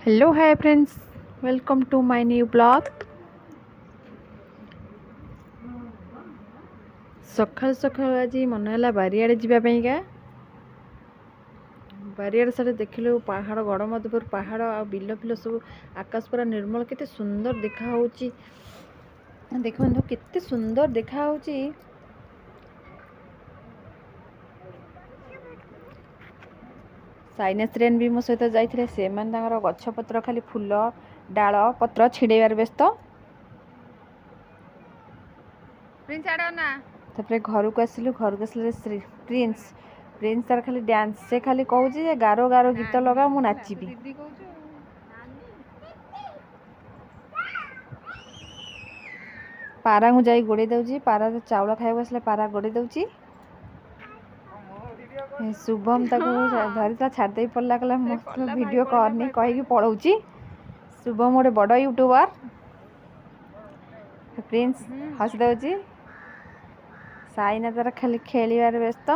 Hello, hi friends. Welcome to my new blog. ସକାଳୁ ସକାଳୁ ଆଜି ମନେ ହେଲା ବାରିଆଡ଼େ ଯିବା ପାଇଁକା। ବାରିଆଡ଼େ ସାଡ଼େ ଦେଖିଲୁ ପାହାଡ଼, ଗଡ଼ମଧୁପୁର ପାହାଡ଼ ଆଉ ବିଲ ଫିଲ ସବୁ, ଆକାଶ ପୁରା ନିର୍ମଳ, କେତେ ସୁନ୍ଦର ଦେଖାହେଉଛି। ଦେଖନ୍ତୁ କେତେ ସୁନ୍ଦର ଦେଖାହେଉଛି। ସାଇନା ଶ୍ରେନ୍ ବି ମୋ ସହିତ ଯାଇଥିଲେ। ସେମାନେ ତାଙ୍କର ଗଛପତ୍ର ଖାଲି ଫୁଲ ଡାଳ ପତ୍ର ଛିଡ଼େଇବାରେ ବ୍ୟସ୍ତ। ତାପରେ ଘରକୁ ଆସିଲୁ। ଘରକୁ ଆସିଲେ ପ୍ରିନ୍ସ ତାର ଖାଲି ଡ୍ୟାନ୍ସ, ସେ ଖାଲି କହୁଛି ଯେ ଗାର ଗାର ଗୀତ ଲଗା, ମୁଁ ନାଚିବି। ପାରାଙ୍କୁ ଯାଇ ଗୋଡ଼େଇ ଦେଉଛି। ପାରା ଚାଉଳ ଖାଇବାକୁ ଆସିଲେ ପାରା ଗୋଡ଼େଇ ଦେଉଛି। ଶୁଭମ ତାକୁ ଧରିଥିଲା, ଛାଡ଼ିଦେଇ ପଡ଼ିଲା, କହିଲା ମୋ ଭିଡ଼ିଓ କରନି କହିକି ପଳଉଛି। ଶୁଭମ ଗୋଟେ ବଡ଼ ୟୁଟ୍ୟୁବର। ପ୍ରିନ୍ସ ହସି ଦେଉଛି। ସାଇନା ତାର ଖାଲି ଖେଳିବାରେ ବ୍ୟସ୍ତ।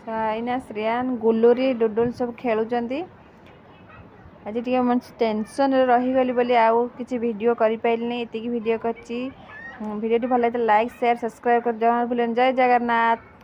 ସାଇନା, ଶ୍ରେୟାନ, ଗୁଲୁରି, ଡୁଡୁଲ ସବୁ ଖେଳୁଛନ୍ତି। ଆଜି ଟିକେ ମୁଁ ଟେନସନରେ ରହିଗଲି ବୋଲି ଆଉ କିଛି ଭିଡ଼ିଓ କରିପାରିଲିନି। ଏତିକି ଭିଡ଼ିଓ କରିଛି। ଭିଡ଼ିଓଟି ଭଲ ଲାଗିଥିଲା ଲାଇକ୍, ସେୟାର, ସବସ୍କ୍ରାଇବ୍ କରି ଜଣା ଭୁଲେନି। ଜୟ ଜଗନ୍ନାଥ।